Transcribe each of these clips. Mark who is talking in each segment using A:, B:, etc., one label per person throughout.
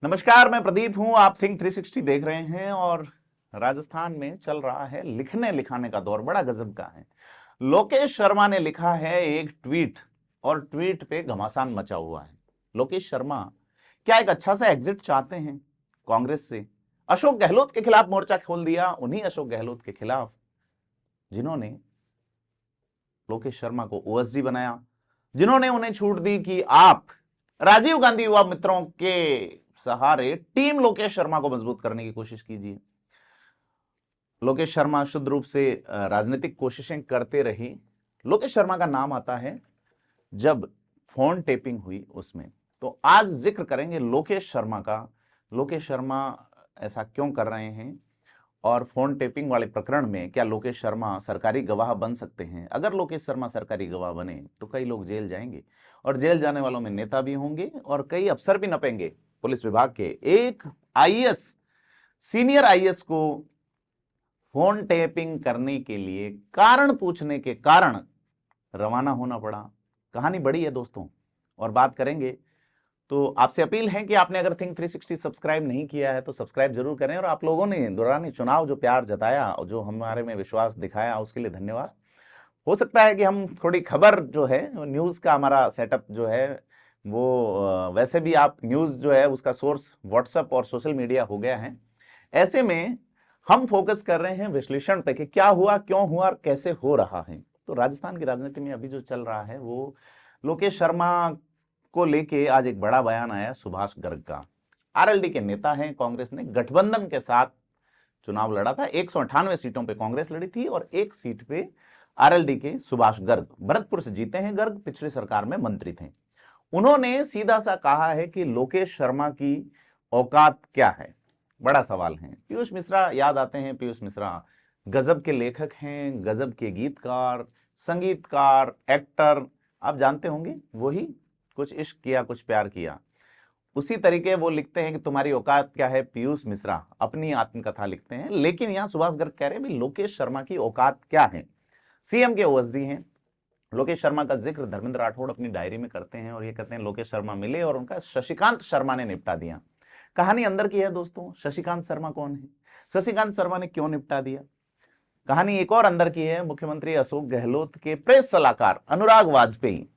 A: नमस्कार, मैं प्रदीप हूं। आप थिंक 360 देख रहे हैं और राजस्थान में चल रहा है लिखने लिखाने का दौर, बड़ा गजब का है। लोकेश शर्मा ने लिखा है एक ट्वीट और ट्वीट पे घमासान मचा हुआ है। लोकेश शर्मा क्या एक अच्छा सा एग्जिट चाहते हैं कांग्रेस से? अशोक गहलोत के खिलाफ मोर्चा खोल दिया, उन्हीं अशोक गहलोत के खिलाफ जिन्होंने लोकेश शर्मा को ओएसडी बनाया, जिन्होंने उन्हें छूट दी कि आप राजीव गांधी युवा मित्रों के सहारे टीम लोकेश शर्मा को मजबूत करने की कोशिश कीजिए। लोकेश शर्मा शुद्ध रूप से राजनीतिक कोशिशें करते रही। लोकेश शर्मा का नाम आता है जब फोन टेपिंग हुई उसमें। तो आज जिक्र करेंगे लोकेश शर्मा का। लोकेश शर्मा ऐसा क्यों कर रहे हैं और फोन टेपिंग वाले प्रकरण में क्या लोकेश शर्मा सरकारी गवाह बन सकते हैं? अगर लोकेश शर्मा सरकारी गवाह बने तो कई लोग जेल जाएंगे और जेल जाने वालों में नेता भी होंगे और कई अफसर भी नपेंगे। पुलिस विभाग के एक आईएएस, सीनियर आईएएस को फोन टेपिंग करने के लिए कारण पूछने के कारण रवाना होना पड़ा। कहानी बड़ी है दोस्तों और बात करेंगे। तो आपसे अपील है कि आपने अगर थिंक 360 सब्सक्राइब नहीं किया है तो सब्सक्राइब जरूर करें। और आप लोगों ने दौरान चुनाव जो प्यार जताया और जो हमारे में विश्वास दिखाया उसके लिए धन्यवाद। हो सकता है कि हम थोड़ी खबर जो है, न्यूज़ का हमारा सेटअप जो है वो वैसे भी आप न्यूज़ जो है उसका सोर्स व्हाट्सएप और सोशल मीडिया हो गया है। ऐसे में हम फोकस कर रहे हैं विश्लेषण पे कि क्या हुआ, क्यों हुआ और कैसे हो रहा है। तो राजस्थान की राजनीति में अभी जो चल रहा है वो लोकेश शर्मा को लेके आज एक बड़ा बयान आया सुभाष गर्ग का। आरएलडी के नेता हैं, कांग्रेस ने गठबंधन के साथ चुनाव लड़ा था। 198 सीटों पे कांग्रेस लड़ी थी और एक सीट पे आरएलडी के सुभाष गर्ग भरतपुर से जीते हैं। गर्ग पिछली सरकार में मंत्री थे। उन्होंने सीधा सा कहा है कि लोकेश शर्मा की औकात क्या है। बड़ा सवाल है। पीयूष मिश्रा याद आते हैं। पीयूष मिश्रा गजब के लेखक हैं, गजब के गीतकार, संगीतकार, एक्टर। आप जानते होंगे, वही कुछ इश्क किया कुछ प्यार किया, उसी तरीके वो लिखते हैं कि तुम्हारी औकात क्या है। पीयूष मिश्रा अपनी आत्मकथा लिखते हैं, लेकिन यहां सुभाष गर्ग कह रहे हैं लोकेश शर्मा की औकात क्या है। सीएम के ओएसडी हैं। लोकेश शर्मा का जिक्र धर्मेंद्र राठौड़ अपनी डायरी में करते हैं और ये कहते हैं लोकेश शर्मा मिले और उनका शशिकांत शर्मा ने निपटा दिया। कहानी अंदर की है दोस्तों। शशिकांत शर्मा कौन है? शशिकांत शर्मा ने क्यों निपटा दिया? कहानी एक और अंदर की है। मुख्यमंत्री अशोक गहलोत के प्रेस सलाहकार अनुराग वाजपेयी,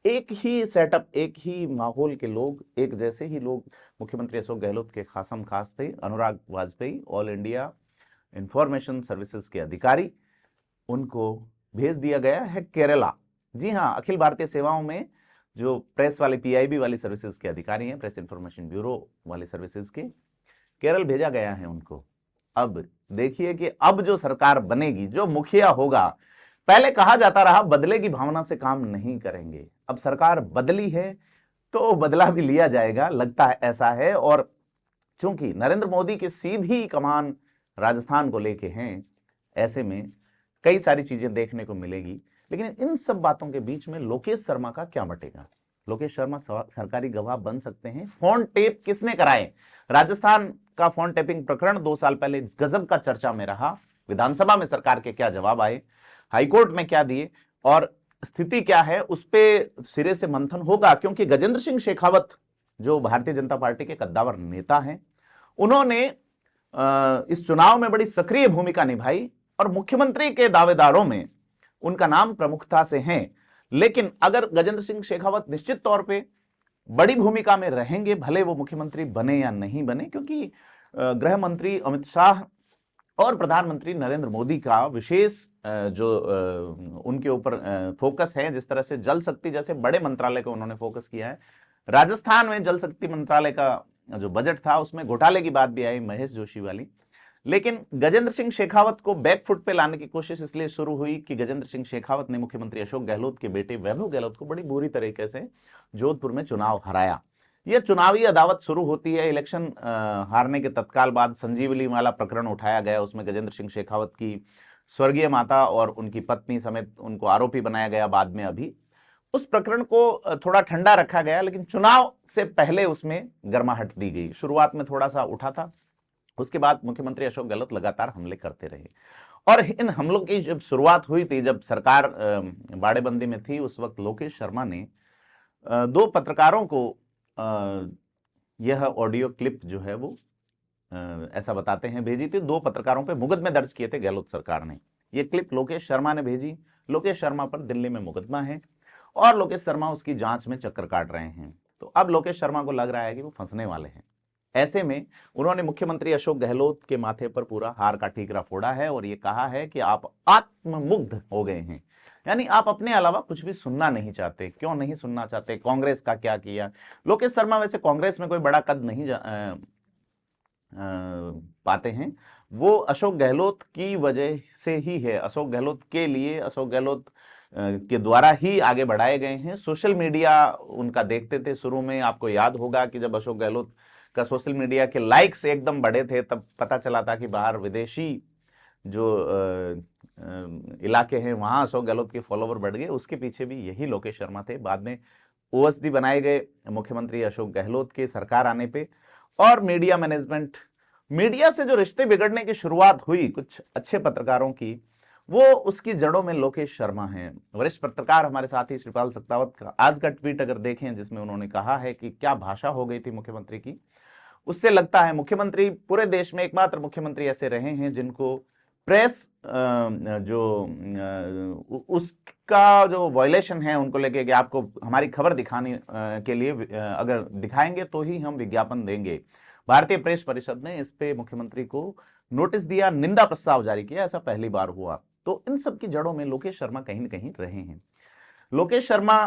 A: एक ही सेटअप, एक ही माहौल के लोग, एक जैसे ही लोग मुख्यमंत्री अशोक गहलोत के खासम खास थे। Anurag Vajpayee all India information services के अधिकारी, उनको भेज दिया गया है केरला। जी हाँ, अखिल भारतीय सेवाओं में जो प्रेस वाले पीआईबी वाली सर्विसेज के अधिकारी हैं, प्रेस इंफॉर्मेशन ब्यूरो वाले सर्विसेज के, केरल भेजा गया है उनको। अब देखिए कि अब जो सरकार बनेगी, जो मुखिया होगा, पहले कहा जाता रहा बदले की भावना से काम नहीं करेंगे। अब सरकार बदली है तो बदला भी लिया जाएगा, लगता है ऐसा है। और चूंकि नरेंद्र मोदी की सीधी कमान राजस्थान को लेके हैं, ऐसे में कई सारी चीजें देखने को मिलेगी। लेकिन इन सब बातों के बीच में लोकेश शर्मा का क्या बटेगा? लोकेश शर्मा सरकारी गवाह बन सकते हैं। फोन टेप किसने कराए? राजस्थान का फोन टेपिंग प्रकरण 2 साल पहले गजब का चर्चा में रहा। विधानसभा में सरकार के क्या जवाब आए, हाईकोर्ट में क्या दिए और स्थिति क्या है, उस पर सिरे से मंथन होगा। क्योंकि गजेंद्र सिंह शेखावत जो भारतीय जनता पार्टी के कद्दावर नेता हैं, उन्होंने इस चुनाव में बड़ी सक्रिय भूमिका निभाई और मुख्यमंत्री के दावेदारों में उनका नाम प्रमुखता से है। लेकिन अगर गजेंद्र सिंह शेखावत निश्चित तौर पे बड़ी भूमिका में रहेंगे, भले वो मुख्यमंत्री बने या नहीं बने, क्योंकि गृह मंत्री अमित शाह और प्रधानमंत्री नरेंद्र मोदी का विशेष जो उनके ऊपर फोकस है। जिस तरह से जल शक्ति जैसे बड़े मंत्रालय को उन्होंने फोकस किया है। राजस्थान में जल शक्ति मंत्रालय का जो बजट था उसमें घोटाले की बात भी आई, महेश जोशी वाली। लेकिन गजेंद्र सिंह शेखावत को बैकफुट पे लाने की कोशिश इसलिए शुरू हुई कि गजेंद्र सिंह शेखावत ने मुख्यमंत्री अशोक गहलोत के बेटे वैभव गहलोत को बड़ी बुरी तरीके से जोधपुर में चुनाव हराया। यह चुनावी अदावत शुरू होती है। इलेक्शन हारने के तत्काल बाद संजीवनी वाला प्रकरण उठाया गया। उसमें गजेंद्र सिंह शेखावत की स्वर्गीय माता और उनकी पत्नी समेत उनको आरोपी बनाया गया। बाद में अभी उस प्रकरण को थोड़ा ठंडा रखा गया, लेकिन चुनाव से पहले उसमें गर्माहट दी गई। शुरुआत में थोड़ा सा उठा था, उसके बाद मुख्यमंत्री अशोक गहलोत लगातार हमले करते रहे। और इन हमलों की जब शुरुआत हुई थी, जब सरकार बाड़ेबंदी में थी, उस वक्त लोकेश शर्मा ने 2 पत्रकारों को यह ऑडियो क्लिप जो है वो ऐसा बताते हैं भेजी थी। 2 पत्रकारों पे मुकदमे दर्ज किए थे गहलोत सरकार ने। ये क्लिप लोकेश शर्मा ने भेजी। लोकेश शर्मा पर दिल्ली में मुकदमा है और लोकेश शर्मा उसकी जांच में चक्कर काट रहे हैं। तो अब लोकेश शर्मा को लग रहा है कि वो फंसने वाले हैं। ऐसे में उन्होंने मुख्यमंत्री अशोक गहलोत के माथे पर पूरा हार का ठीकरा फोड़ा है और ये कहा है कि आप आत्ममुग्ध हो गए हैं, यानी आप अपने अलावा कुछ भी सुनना नहीं चाहते। क्यों नहीं सुनना चाहते? कांग्रेस का क्या किया? लोकेश शर्मा वैसे कांग्रेस में कोई बड़ा कद नहीं पाते हैं, वो अशोक गहलोत की वजह से ही है, अशोक गहलोत के लिए, अशोक गहलोत के द्वारा ही आगे बढ़ाए गए हैं। सोशल मीडिया उनका देखते थे शुरू में। आपको याद होगा कि जब अशोक गहलोत का सोशल मीडिया के लाइक्स एकदम बढ़े थे, तब पता चला था कि बाहर विदेशी जो इलाके हैं वहां अशोक गहलोत के फॉलोवर बढ़ गए। उसके पीछे भी यही लोकेश शर्मा थे। बाद में ओएसडी बनाए गए मुख्यमंत्री अशोक गहलोत के सरकार आने पे, और मीडिया मैनेजमेंट, मीडिया से जो रिश्ते बिगड़ने की शुरुआत हुई कुछ अच्छे पत्रकारों की, वो उसकी जड़ों में लोकेश शर्मा हैं। वरिष्ठ पत्रकार हमारे साथी श्रीपाल सत्तावत का आज का ट्वीट अगर देखें, जिसमें उन्होंने कहा है कि क्या भाषा हो गई थी मुख्यमंत्री की, उससे लगता है मुख्यमंत्री पूरे देश में एकमात्र मुख्यमंत्री ऐसे रहे हैं जिनको प्रेस उसका जो वायलेशन है उनको लेके कि आपको हमारी खबर दिखाने के लिए अगर दिखाएंगे तो ही हम विज्ञापन देंगे। भारतीय प्रेस परिषद ने इस पे मुख्यमंत्री को नोटिस दिया, निंदा प्रस्ताव जारी किया। ऐसा पहली बार हुआ। तो इन सब की जड़ों में लोकेश शर्मा कहीं न कहीं रहे हैं। लोकेश शर्मा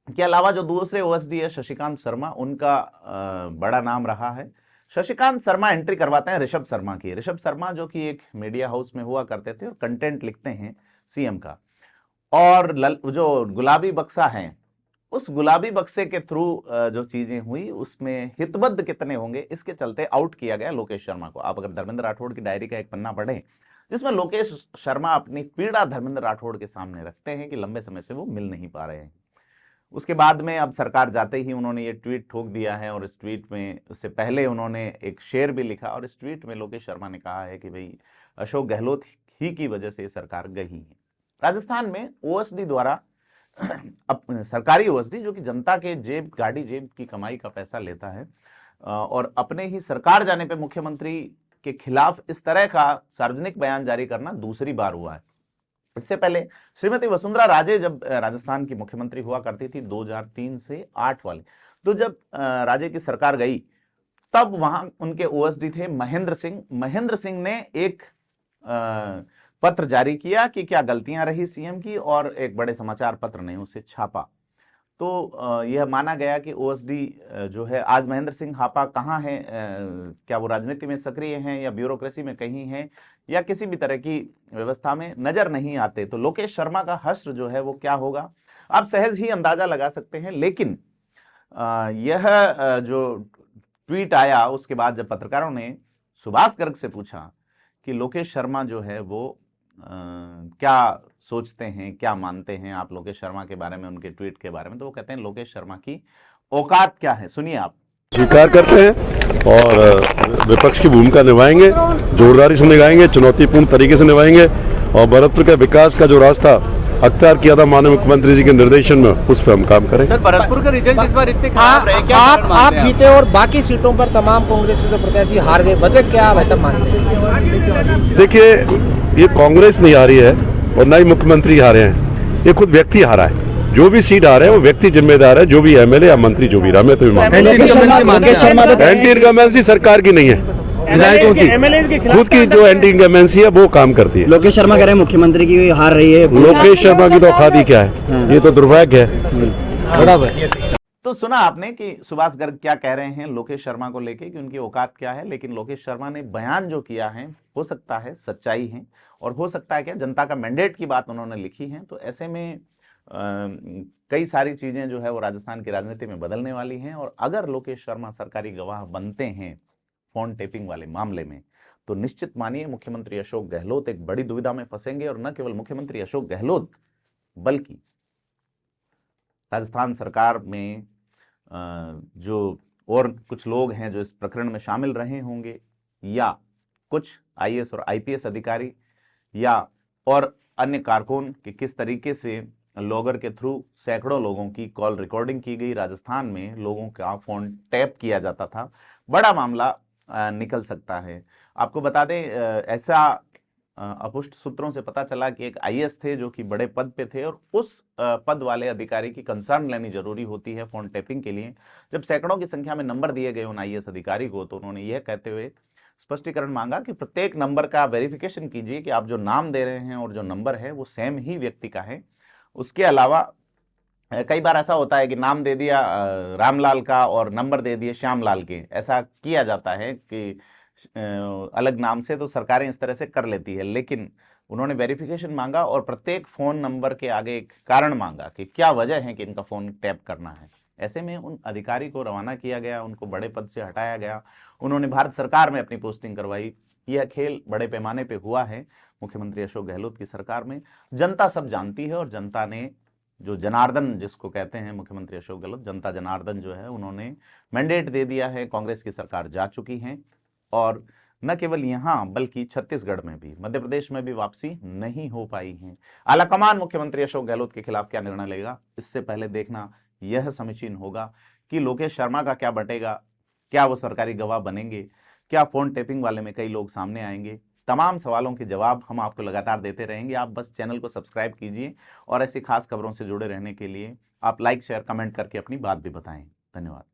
A: के अलावा जो दूसरे ओएसडी है शशिकांत शर्मा, उनका बड़ा नाम रहा है। शशिकांत शर्मा एंट्री करवाते हैं ऋषभ शर्मा की। ऋषभ शर्मा जो कि एक मीडिया हाउस में हुआ करते थे और कंटेंट लिखते हैं सीएम का, और जो गुलाबी बक्सा है, उस गुलाबी बक्से के थ्रू जो चीजें हुई उसमें हितबद्ध कितने होंगे, इसके चलते आउट किया गया लोकेश शर्मा को। आप अगर धर्मेंद्र राठौड़ की डायरी का एक पन्ना पढ़ें जिसमें लोकेश शर्मा अपनी पीड़ा धर्मेंद्र राठौड़ के सामने रखते हैं कि लंबे समय से वो मिल नहीं पा रहे हैं। उसके बाद में अब सरकार जाते ही उन्होंने ये ट्वीट ठोक दिया है, और इस ट्वीट में उससे पहले उन्होंने एक शेर भी लिखा, और इस ट्वीट में लोकेश शर्मा ने कहा है कि भाई अशोक गहलोत ही की वजह से सरकार गई है। राजस्थान में ओएसडी द्वारा सरकारी ओएसडी जो कि जनता के जेब, गाड़ी जेब की कमाई का पैसा लेता है, और अपने ही सरकार जाने पे मुख्यमंत्री के खिलाफ इस तरह का सार्वजनिक बयान जारी करना दूसरी बार हुआ है। इससे पहले श्रीमती वसुंधरा राजे जब राजस्थान की मुख्यमंत्री हुआ करती थी 2003 से 8 वाले, तो जब राजे की सरकार गई तब वहां उनके ओएसडी थे महेंद्र सिंह। महेंद्र सिंह ने एक पत्र जारी किया कि क्या गलतियां रही सीएम की, और एक बड़े समाचार पत्र ने उसे छापा। तो यह माना गया कि ओएसडी जो है, आज महेंद्र सिंह हापा कहाँ है, क्या वो राजनीति में सक्रिय हैं या ब्यूरोक्रेसी में कहीं हैं या किसी भी तरह की व्यवस्था में नजर नहीं आते। तो लोकेश शर्मा का हश्र जो है वो क्या होगा, आप सहज ही अंदाजा लगा सकते हैं। लेकिन यह जो ट्वीट आया उसके बाद जब पत्रकारों ने सुभाष गर्ग से पूछा कि लोकेश शर्मा जो है वो क्या सोचते हैं, क्या मानते हैं आप लोकेश शर्मा के बारे में, उनके ट्वीट के बारे में, तो वो कहते हैं लोकेश शर्मा की औकात क्या है। सुनिए आप।
B: स्वीकार करते हैं और विपक्ष की भूमिका निभाएंगे, जोरदारी से निभाएंगे, चुनौतीपूर्ण तरीके से निभाएंगे, और भरतपुर के विकास का जो रास्ता अख्तियार किया था माननीय मुख्यमंत्री जी के निर्देशन में, उस पर हम काम करें।
C: सर, भरतपुर का रिजल्ट इस बार इतने खराब रहे, क्या आप जीते और बाकी सीटों पर तमाम कांग्रेस के जो प्रत्याशी हार गए, वजह क्या आप ऐसा मानते हैं?
B: देखिए, ये कांग्रेस नहीं हारी है और न ही मुख्यमंत्री हारे हैं, ये खुद व्यक्ति हारा है। जो भी सीट आ रहे हैं वो व्यक्ति जिम्मेदार है, जो भी एमएलए या मंत्री जो भी रहा। मैं तो एंटी इनकम्बेंसी सरकार की नहीं है, विधायकों की खुद की जो एंटी इनकम्बेंसी है वो काम करती है।
D: लोकेश शर्मा कह रहे हैं मुख्यमंत्री की हार रही है।
B: लोकेश शर्मा की तो औकात क्या है, ये तो दुर्भाग्य है।
A: तो सुना आपने कि सुभाष गर्ग क्या कह रहे हैं लोकेश शर्मा को लेके कि उनकी औकात क्या है। लेकिन लोकेश शर्मा ने बयान जो किया है हो सकता है सच्चाई है, और हो सकता है क्या जनता का मैंडेट की बात उन्होंने लिखी है। तो ऐसे में कई सारी चीजें जो है वो राजस्थान की राजनीति में बदलने वाली हैं। और अगर लोकेश शर्मा सरकारी गवाह बनते हैं फोन टेपिंग वाले मामले में, तो निश्चित मानिए मुख्यमंत्री अशोक गहलोत एक बड़ी दुविधा में फंसेंगे। और न केवल मुख्यमंत्री अशोक गहलोत, बल्कि राजस्थान सरकार में जो और कुछ लोग हैं जो इस प्रकरण में शामिल रहे होंगे, या कुछ आईएएस और आईपीएस अधिकारी या और अन्य कारकुन कि किस तरीके से लॉगर के थ्रू सैकड़ों लोगों की कॉल रिकॉर्डिंग की गई। राजस्थान में लोगों का फोन टैप किया जाता था। बड़ा मामला निकल सकता है। आपको बता दें, ऐसा अपुष्ट सूत्रों से पता चला कि एक आईएएस थे जो कि बड़े पद पे थे, और उस पद वाले अधिकारी की कंसर्न लेनी जरूरी होती है फोन टैपिंग के लिए। जब सैकड़ों की संख्या में नंबर दिए गए उन आईएएस अधिकारी को, तो उन्होंने यह कहते हुए स्पष्टीकरण मांगा कि प्रत्येक नंबर का वेरिफिकेशन कीजिए कि आप जो नाम दे रहे हैं और जो नंबर है वो सेम ही व्यक्ति का है। उसके अलावा कई बार ऐसा होता है कि नाम दे दिया रामलाल का और नंबर दे दिए श्यामलाल के, ऐसा किया जाता है कि अलग नाम से, तो सरकारें इस तरह से कर लेती है। लेकिन उन्होंने वेरिफिकेशन मांगा और प्रत्येक फोन नंबर के आगे एक कारण मांगा कि क्या वजह है कि इनका फोन टैप करना है। ऐसे में उन अधिकारी को रवाना किया गया, उनको बड़े पद से हटाया गया, उन्होंने भारत सरकार में अपनी पोस्टिंग करवाई। यह खेल बड़े पैमाने पे हुआ है मुख्यमंत्री अशोक गहलोत की सरकार में। जनता सब जानती है, और जनता ने जो जनार्दन जिसको कहते हैं मुख्यमंत्री अशोक गहलोत, जनता जनार्दन जो है, उन्होंने मैंडेट दे दिया है। कांग्रेस की सरकार जा चुकी है, और न केवल यहां बल्कि छत्तीसगढ़ में भी, मध्य प्रदेश में भी वापसी नहीं हो पाई है। आलाकमान मुख्यमंत्री अशोक गहलोत के खिलाफ क्या निर्णय लेगा, इससे पहले देखना यह समीचीन होगा कि लोकेश शर्मा का क्या बटेगा। क्या वो सरकारी गवाह बनेंगे? क्या फोन टेपिंग वाले में कई लोग सामने आएंगे? तमाम सवालों के जवाब हम आपको लगातार देते रहेंगे। आप बस चैनल को सब्सक्राइब कीजिए, और ऐसी खास खबरों से जुड़े रहने के लिए आप लाइक, शेयर, कमेंट करके अपनी बात भी बताएं। धन्यवाद।